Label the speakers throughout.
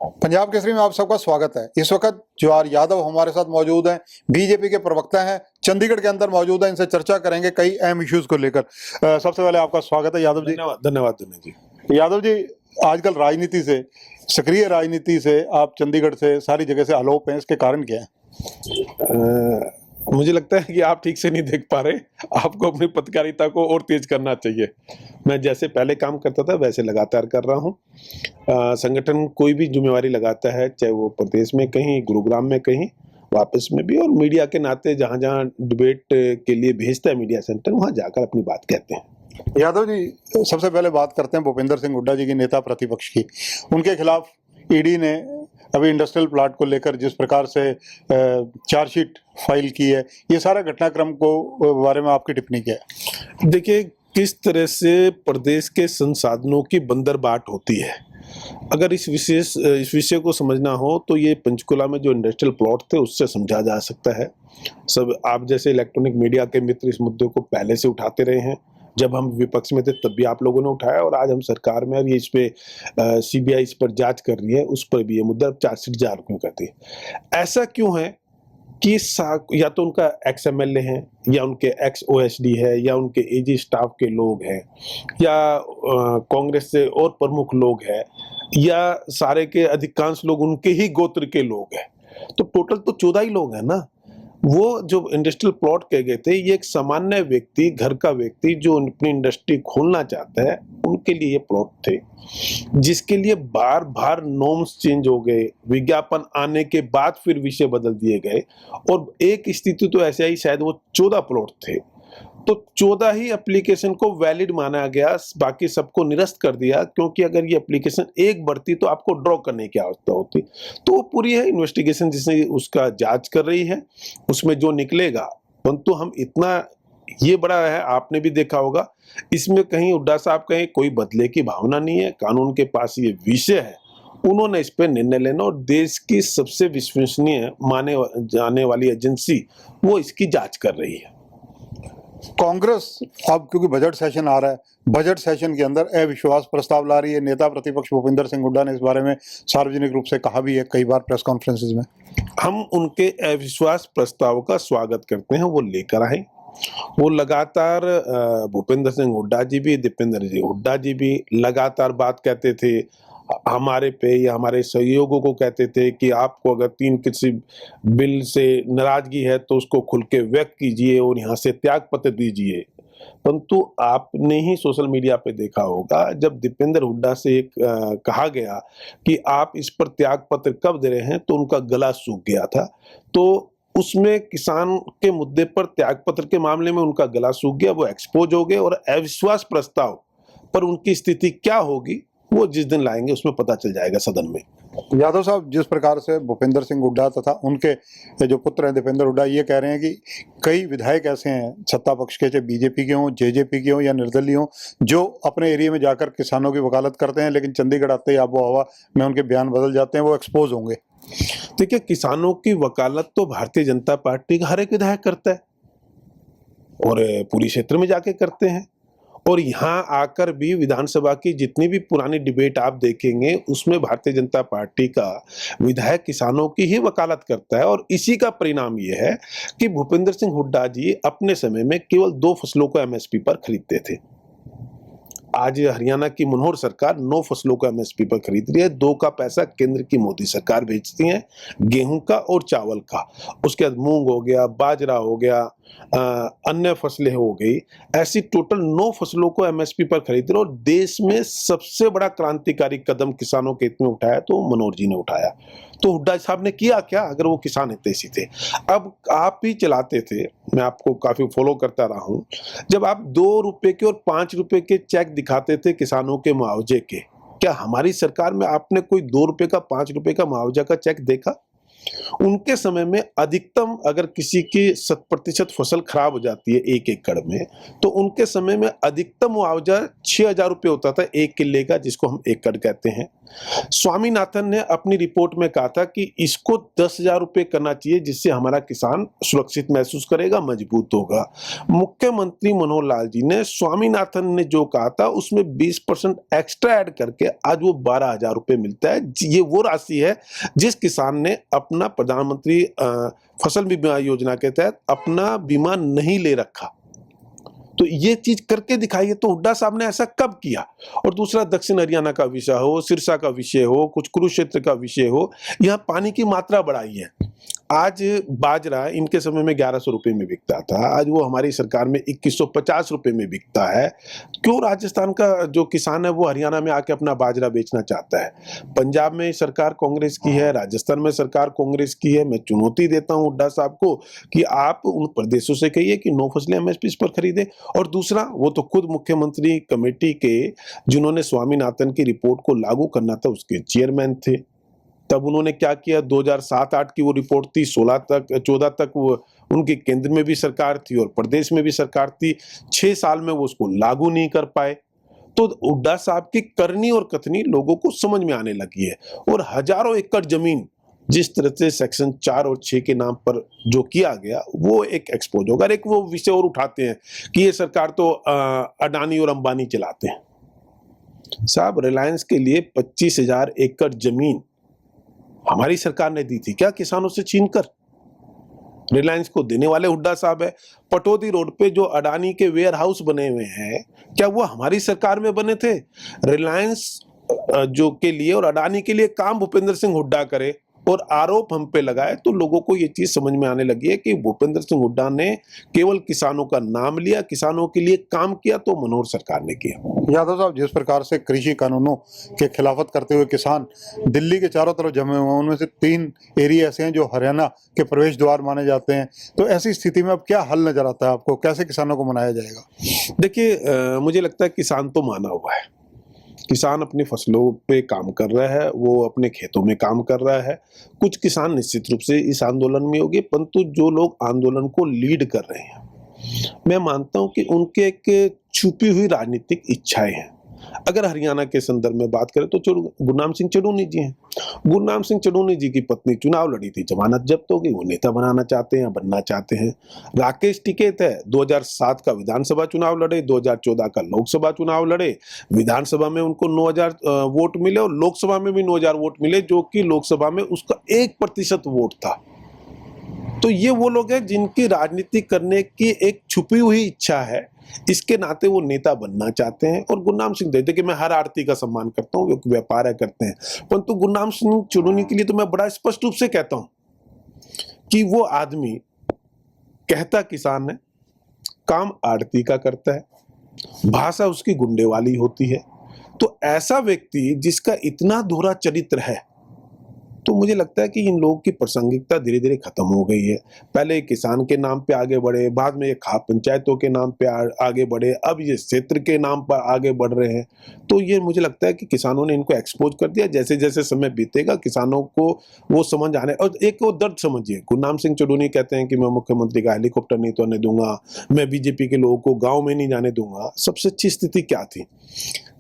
Speaker 1: पंजाब केसरी में आप सबका स्वागत है। इस वक्त जवाहर यादव हमारे साथ मौजूद हैं, बीजेपी के प्रवक्ता हैं, चंडीगढ़ के अंदर मौजूद हैं। इनसे चर्चा करेंगे कई अहम इश्यूज को लेकर। सबसे पहले आपका स्वागत है यादव जी।
Speaker 2: धन्यवाद धन्यवाद दिनेश जी।
Speaker 1: यादव जी, आजकल राजनीति से, सक्रिय राजनीति से आप चंडीगढ़ से सारी जगह से आलोप हैं, इसके कारण क्या है?
Speaker 2: मुझे लगता है कि आप ठीक से नहीं देख पा रहे। आपको अपनी पत्रकारिता को और तेज करना चाहिए। मैं जैसे पहले काम करता था वैसे लगातार कर रहा हूँ। संगठन कोई भी जिम्मेवारी लगाता है, चाहे वो प्रदेश में कहीं, गुरुग्राम में कहीं, वापस में भी, और मीडिया के नाते जहाँ जहाँ डिबेट के लिए भेजता है मीडिया सेंटर, वहाँ जाकर अपनी बात कहते हैं।
Speaker 1: यादव जी, सबसे पहले बात करते हैं भूपेंद्र सिंह हुड्डा जी की, नेता प्रतिपक्ष की। उनके खिलाफ ईडी ने अभी इंडस्ट्रियल प्लाट को लेकर जिस प्रकार से चार्जशीट फाइल की है, ये सारा घटनाक्रम को बारे में आपकी टिप्पणी क्या है?
Speaker 2: देखिए, किस तरह से प्रदेश के संसाधनों की बंदरबाट होती है। अगर इस विषय को समझना हो तो ये पंचकुला में जो इंडस्ट्रियल प्लॉट थे उससे समझा जा सकता है। सब आप जैसे इलेक्ट्रॉनिक मीडिया के मित्र इस मुद्दे को पहले से उठाते रहे हैं। जब हम विपक्ष में थे तब भी आप लोगों ने उठाया, और आज हम सरकार में, और ये इस पे सीबीआई इस पर जांच कर रही है, उस पर भी ये मुद्दा चार्जशीट जारी क्यों करती है। ऐसा क्यों है कि या तो उनका एक्स एमएलए हैं, या उनके एक्स ओएसडी है, या उनके एजी स्टाफ के लोग हैं, या कांग्रेस से और प्रमुख लोग हैं, या सारे के अधिकांश लोग उनके ही गोत्र के लोग हैं। तो टोटल तो 14 ही लोग हैं ना। वो जो इंडस्ट्रियल प्लॉट कहे गए थे, ये एक सामान्य व्यक्ति, घर का व्यक्ति जो अपनी इंडस्ट्री खोलना चाहता है, उनके लिए ये प्लॉट थे, जिसके लिए बार बार नॉर्म्स चेंज हो गए। विज्ञापन आने के बाद फिर विषय बदल दिए गए, और एक स्थिति तो ऐसे ही, शायद वो 14 प्लॉट थे, तो 14 ही एप्लीकेशन को वैलिड माना गया, बाकी सबको निरस्त कर दिया। क्योंकि अगर ये एप्लीकेशन एक बढ़ती तो आपको ड्रॉ करने की आवश्यकता होती। तो वो पूरी है इन्वेस्टिगेशन जिसे उसका जांच कर रही है, उसमें जो निकलेगा। परंतु हम इतना, ये बड़ा है, आपने भी देखा होगा, इसमें कहीं हुड्डा साहब कहीं कोई बदले की भावना नहीं है। कानून के पास ये विषय है, उन्होंने इस पर निर्णय लेना, और देश की सबसे विश्वसनीय माने जाने वाली एजेंसी वो इसकी जांच कर रही है।
Speaker 1: कांग्रेस अब क्योंकि बजट सेशन आ रहा है, बजट सेशन के अंदर अविश्वास प्रस्ताव ला रही है। नेता प्रतिपक्ष भूपेंद्र सिंह हुड्डा ने इस बारे में सार्वजनिक रूप से कहा भी है कई बार प्रेस कॉन्फ्रेंसेस में।
Speaker 2: हम उनके अविश्वास प्रस्ताव का स्वागत करते हैं, वो लेकर आए। वो लगातार भूपेंद्र सिंह हुड्डा जी भी, दीपेंद्र जी हुड्डा जी भी लगातार बात कहते थे हमारे पे, या हमारे सहयोगों को कहते थे कि आपको अगर किसी बिल से नाराजगी है तो उसको खुल के व्यक्त कीजिए और यहाँ से त्याग पत्र दीजिए। परंतु आपने ही सोशल मीडिया पे देखा होगा, जब दीपेंद्र हुड्डा से एक कहा गया कि आप इस पर त्याग पत्र कब दे रहे हैं, तो उनका गला सूख गया था। तो उसमें किसान के मुद्दे पर, त्याग पत्र के मामले में उनका गला सूख गया, वो एक्सपोज हो गए। और अविश्वास प्रस्ताव पर उनकी स्थिति क्या होगी वो जिस दिन लाएंगे उसमें पता चल जाएगा सदन में।
Speaker 1: यादव साहब, जिस प्रकार से भूपेंद्र सिंह हुड्डा तथा उनके जो पुत्र हैं दीपेंद्र हुड्डा, ये कह रहे हैं कि कई विधायक ऐसे हैं सत्ता पक्ष के, चाहे बीजेपी के हों, जेजेपी के हों या निर्दलीय हों, जो अपने एरिया में जाकर किसानों की वकालत करते हैं, लेकिन चंडीगढ़ आते ही आबो हवा में उनके बयान बदल जाते हैं, वो एक्सपोज होंगे।
Speaker 2: देखिए, किसानों की वकालत तो भारतीय जनता पार्टी का हर एक विधायक करता है, और पूरी क्षेत्र में जाके करते हैं। और यहाँ आकर भी विधानसभा की जितनी भी पुरानी डिबेट आप देखेंगे, उसमें भारतीय जनता पार्टी का विधायक किसानों की ही वकालत करता है। और इसी का परिणाम ये है कि भूपेंद्र सिंह हुड्डा जी अपने समय में केवल 2 फसलों को एमएसपी पर खरीदते थे। आज हरियाणा की मनोहर सरकार 9 फसलों का एमएसपी पर खरीद रही है। 2 का पैसा केंद्र की मोदी सरकार भेजती है, गेहूं का और चावल का। उसके बाद मूंग हो गया, बाजरा हो गया, अन्य फसलें हो गई। ऐसी टोटल 9 फसलों को एमएसपी पर खरीद रहे। और देश में सबसे बड़ा क्रांतिकारी कदम किसानों के हित में उठाया तो मनोहर जी ने उठाया। तो हुड्डा साहब ने किया क्या, अगर वो किसान हितैषी थे? अब आप भी चलाते थे, मैं आपको काफी फॉलो करता रहा हूं, जब आप 2 रुपए के और 5 रुपए के चेक दिखाते थे किसानों के मुआवजे के, क्या हमारी सरकार में आपने कोई 2 रुपए का, 5 रुपए का मुआवजा का चेक देखा? उनके समय में अधिकतम अगर किसी की 100% फसल खराब हो जाती है 1 एकड़ में, तो उनके समय में अधिकतम मुआवजा 6,000 रुपये होता था 1 किले का, जिसको हम एकड़ कहते हैं। स्वामीनाथन ने अपनी रिपोर्ट में कहा था कि इसको 10,000 रुपये करना चाहिए, जिससे हमारा किसान सुरक्षित महसूस करेगा, मजबूत होगा। मुख्यमंत्री मनोहर लाल जी ने स्वामीनाथन ने जो कहा था उसमें 20% एक्स्ट्रा ऐड करके आज वो 12,000 रुपये मिलता है। ये वो राशि है जिस किसान ने अपना प्रधानमंत्री फसल बीमा योजना के तहत अपना बीमा नहीं ले रखा। तो ये चीज करके दिखाइए। तो हुड्डा साहब ने ऐसा कब किया? और दूसरा, दक्षिण हरियाणा का विषय हो, सिरसा का विषय हो, कुछ कुरुक्षेत्र का विषय हो, यहाँ पानी की मात्रा बढ़ाई है। आज बाजरा इनके समय में 1100 रुपये में बिकता था, आज वो हमारी सरकार में 2150 रुपये में बिकता है। क्यों राजस्थान का जो किसान है वो हरियाणा में आके अपना बाजरा बेचना चाहता है? पंजाब में सरकार कांग्रेस की है, राजस्थान में सरकार कांग्रेस की है। मैं चुनौती देता हूं हुड्डा साहब को कि आप उन प्रदेशों से कहिए कि 9 फसलें एमएसपी पर खरीदे। और दूसरा, वो तो खुद मुख्यमंत्री कमेटी के जिन्होंने स्वामीनाथन की रिपोर्ट को लागू करना था उसके चेयरमैन थे। तब उन्होंने क्या किया? 2007-8 की वो रिपोर्ट थी, 14 तक वो उनके केंद्र में भी सरकार थी और प्रदेश में भी सरकार थी। 6 साल में वो उसको लागू नहीं कर पाए। तो हुड्डा साहब की करनी और कथनी लोगों को समझ में आने लगी है। और हजारों एकड़ जमीन जिस तरह से सेक्शन 4 और 6 के नाम पर जो किया गया वो एक एक्सपोज होगा। एक वो विषय और उठाते हैं कि ये सरकार तो अडानी और अंबानी चलाते हैं। साहब, रिलायंस के लिए 25,000 एकड़ जमीन हमारी सरकार ने दी थी क्या किसानों से छीनकर? रिलायंस को देने वाले हुड्डा साहब है। पटौदी रोड पे जो अडानी के वेयर हाउस बने हुए हैं, क्या वो हमारी सरकार में बने थे? रिलायंस जो के लिए और अडानी के लिए काम भूपेंद्र सिंह हुड्डा करे और आरोप हम पे लगाए, तो लोगों को ये चीज समझ में आने लगी है कि भूपेंद्र सिंह हुड्डा ने केवल किसानों का नाम लिया, किसानों के लिए काम किया तो मनोहर सरकार ने किया।
Speaker 1: यादव साहब, जिस प्रकार से कृषि कानूनों के खिलाफत करते हुए किसान दिल्ली के चारों तरफ जमे हुए हैं, उनमें से 3 एरिया ऐसे हैं जो हरियाणा के प्रवेश द्वार माने जाते हैं, तो ऐसी स्थिति में अब क्या हल नजर आता है आपको? कैसे किसानों को मनाया जाएगा?
Speaker 2: देखिए, मुझे लगता है किसान तो माना हुआ है। किसान अपनी फसलों पे काम कर रहा है, वो अपने खेतों में काम कर रहा है। कुछ किसान निश्चित रूप से इस आंदोलन में होंगे, परंतु जो लोग आंदोलन को लीड कर रहे हैं, मैं मानता हूं कि उनके एक छुपी हुई राजनीतिक इच्छाएं हैं। अगर हरियाणा के संदर्भ में बात करें तो गुरनाम सिंह चढ़ूनी जी हैं। गुरनाम सिंह चढ़ूनी जी की पत्नी चुनाव लड़ी थी, जमानत जब्त हो गई, वो नेता बनाना चाहते हैं, बनना चाहते हैं। राकेश टिकैत है, 2007 का विधानसभा चुनाव लड़े, 2014 का लोकसभा चुनाव लड़े। विधानसभा में उनको 9,000 वोट मिले और लोकसभा में भी 9,000 वोट मिले, जो कि लोकसभा में उसका 1% वोट था। तो ये वो लोग हैं जिनकी राजनीति करने की एक छुपी हुई इच्छा है, इसके नाते वो नेता बनना चाहते हैं। और गुरनाम सिंह, देखिए मैं हर आरती का सम्मान करता हूँ, वो व्यापार करते हैं, परंतु गुरनाम सिंह चुनौनी के लिए तो मैं बड़ा स्पष्ट रूप से कहता हूँ कि वो आदमी कहता किसान है, काम आरती का करता है, भाषा उसकी गुंडे वाली होती है। तो ऐसा व्यक्ति जिसका इतना दोहरा चरित्र है, तो मुझे लगता है कि इन लोगों की प्रासंगिकता धीरे धीरे खत्म हो गई है। पहले किसान के नाम पे आगे बढ़े, बाद में ये खाप पंचायतों के नाम पे आगे बढ़े, अब ये क्षेत्र के नाम पर आगे बढ़ रहे हैं। तो ये मुझे लगता है कि किसानों ने इनको एक्सपोज कर दिया। जैसे जैसे समय बीतेगा किसानों को वो समझ आने, और एक वो दर्द समझिए, गुरनाम सिंह चढ़ूनी कहते हैं कि मैं मुख्यमंत्री का हेलीकॉप्टर नहीं तो आने दूंगा, मैं बीजेपी के लोगों को गाँव में नहीं जाने दूंगा। सबसे अच्छी स्थिति क्या थी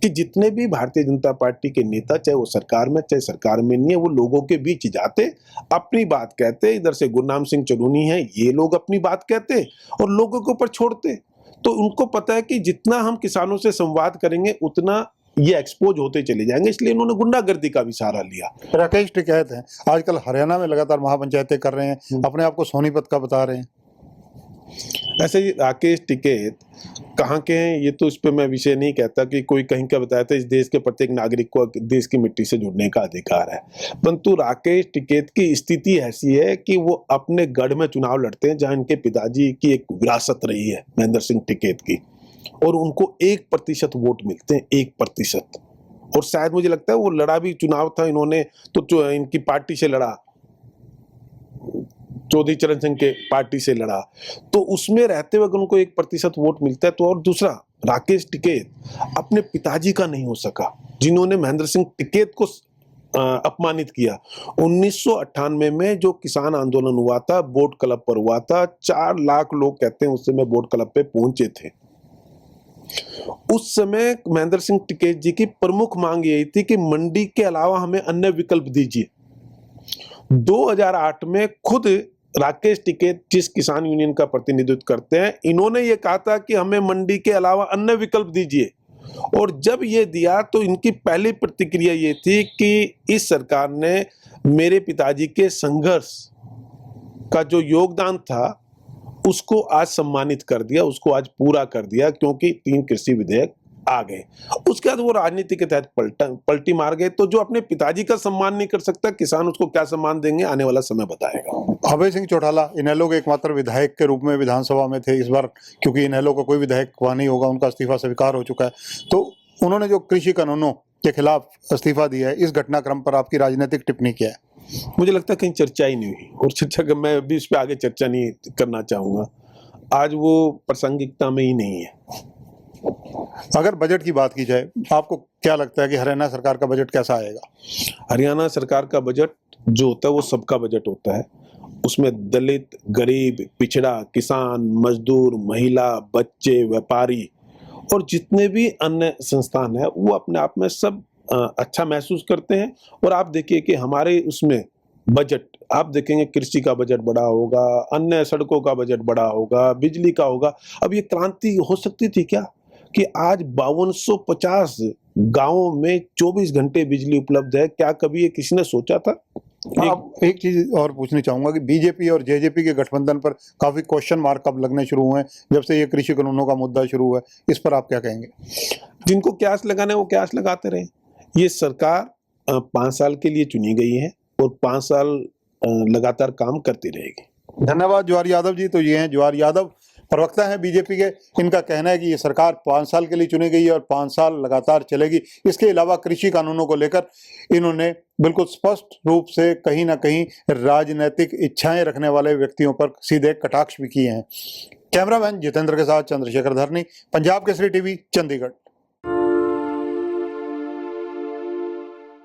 Speaker 2: कि जितने भी भारतीय जनता पार्टी के नेता, चाहे वो सरकार में चाहे सरकार में नहीं है, वो लोगों के बीच जाते, अपनी बात कहते। इधर से गुरनाम सिंह चढ़ूनी है, ये लोग अपनी बात कहते और लोगों के ऊपर छोड़ते। तो उनको पता है कि जितना हम किसानों से संवाद करेंगे उतना ये एक्सपोज होते चले जाएंगे, इसलिए इन्होंने गुंडागर्दी का भी सहारा लिया।
Speaker 1: राकेश टिकैत हैं, आजकल हरियाणा में लगातार महापंचायतें कर रहे हैं, अपने आप को सोनीपत का बता रहे हैं।
Speaker 2: ऐसे ही राकेश टिकैत कहाँ के हैं ये तो इस पे मैं विषय नहीं कहता कि कोई कहीं का बताया था। इस देश के प्रत्येक नागरिक को देश की मिट्टी से जुड़ने का अधिकार है, परंतु राकेश टिकैत की स्थिति ऐसी है कि वो अपने गढ़ में चुनाव लड़ते हैं जहां इनके पिताजी की एक विरासत रही है महेंद्र सिंह टिकैत की, और उनको 1% वोट मिलते हैं, 1%। और शायद मुझे लगता है वो लड़ा भी चुनाव था इन्होंने तो इनकी पार्टी से लड़ा, चौधरी चरण सिंह के पार्टी से लड़ा, तो उसमें रहते हुए उनको 1% वोट मिलता है। तो और दूसरा, राकेश टिकैत अपने पिताजी का नहीं हो सका, जिन्होंने महेंद्र सिंह टिकैत को अपमानित किया। 1998 में जो किसान आंदोलन हुआ था, बोट क्लब पर हुआ था, 4 लाख लोग कहते हैं उस समय बोट क्लब पे पहुंचे थे। उस समय महेंद्र सिंह टिकैत जी की प्रमुख मांग यही थी कि मंडी के अलावा हमें अन्य विकल्प दीजिए। 2008 में खुद राकेश टिकैत जिस किसान यूनियन का प्रतिनिधित्व करते हैं, इन्होंने ये कहा था कि हमें मंडी के अलावा अन्य विकल्प दीजिए, और जब ये दिया तो इनकी पहली प्रतिक्रिया ये थी कि इस सरकार ने मेरे पिताजी के संघर्ष का जो योगदान था उसको आज सम्मानित कर दिया, उसको आज पूरा कर दिया, क्योंकि 3 कृषि विधेयक आ गए। उसके बाद वो राजनीति के तहत पलटी मार गए। तो जो अपने पिताजी का सम्मान नहीं कर सकता, किसान उसको क्या सम्मान देंगे, आने वाला समय बताएगा।
Speaker 1: अभय सिंह चौटाला इनेलो के एकमात्र विधायक के रूप में विधानसभा में थे इस बार, क्योंकि इनेलो का कोई विधायक वहां नहीं होगा, उनका इस्तीफा स्वीकार हो चुका है। तो उन्होंने जो कृषि कानूनों के खिलाफ इस्तीफा दिया है, इस घटनाक्रम पर आपकी राजनीतिक टिप्पणी क्या है?
Speaker 2: मुझे लगता है कहीं चर्चा ही नहीं हुई, और चर्चा का मैं भी इस पे आगे चर्चा नहीं करना चाहूंगा। आज वो प्रासंगिकता में ही नहीं है।
Speaker 1: अगर बजट की बात की जाए, आपको क्या लगता है कि हरियाणा सरकार का बजट कैसा आएगा?
Speaker 2: हरियाणा सरकार का बजट जो होता है वो सबका बजट होता है। उसमें दलित, गरीब, पिछड़ा, किसान, मजदूर, महिला, बच्चे, व्यापारी और जितने भी अन्य संस्थान है वो अपने आप में सब अच्छा महसूस करते हैं। और आप देखिए कि हमारे उसमें बजट आप देखेंगे, कृषि का बजट बड़ा होगा, अन्य सड़कों का बजट बड़ा होगा, बिजली का होगा। अब ये क्रांति हो सकती थी क्या कि आज 5250 गांवों में 24 घंटे बिजली उपलब्ध है? क्या कभी ये किसी ने सोचा था?
Speaker 1: अब एक चीज और पूछनी चाहूंगा कि बीजेपी और जेजेपी के गठबंधन पर काफी क्वेश्चन मार्क अब लगने शुरू हुए हैं जब से ये कृषि कानूनों का मुद्दा शुरू हुआ है, इस पर आप क्या कहेंगे?
Speaker 2: जिनको क्यास लगाना है वो क्यास लगाते रहे। ये सरकार 5 साल के लिए चुनी गई है और 5 साल लगातार काम करती रहेगी।
Speaker 1: धन्यवाद जवाहर यादव जी। तो ये हैं जवाहर यादव, प्रवक्ता हैं बीजेपी के। इनका कहना है कि ये सरकार 5 साल के लिए चुनी गई है और 5 साल लगातार चलेगी। इसके अलावा कृषि कानूनों को लेकर इन्होंने बिल्कुल स्पष्ट रूप से कहीं ना कहीं राजनीतिक इच्छाएं रखने वाले व्यक्तियों पर सीधे कटाक्ष भी किए हैं। कैमरामैन जितेंद्र के साथ चंद्रशेखर धरनी, पंजाब केसरी टीवी, चंडीगढ़।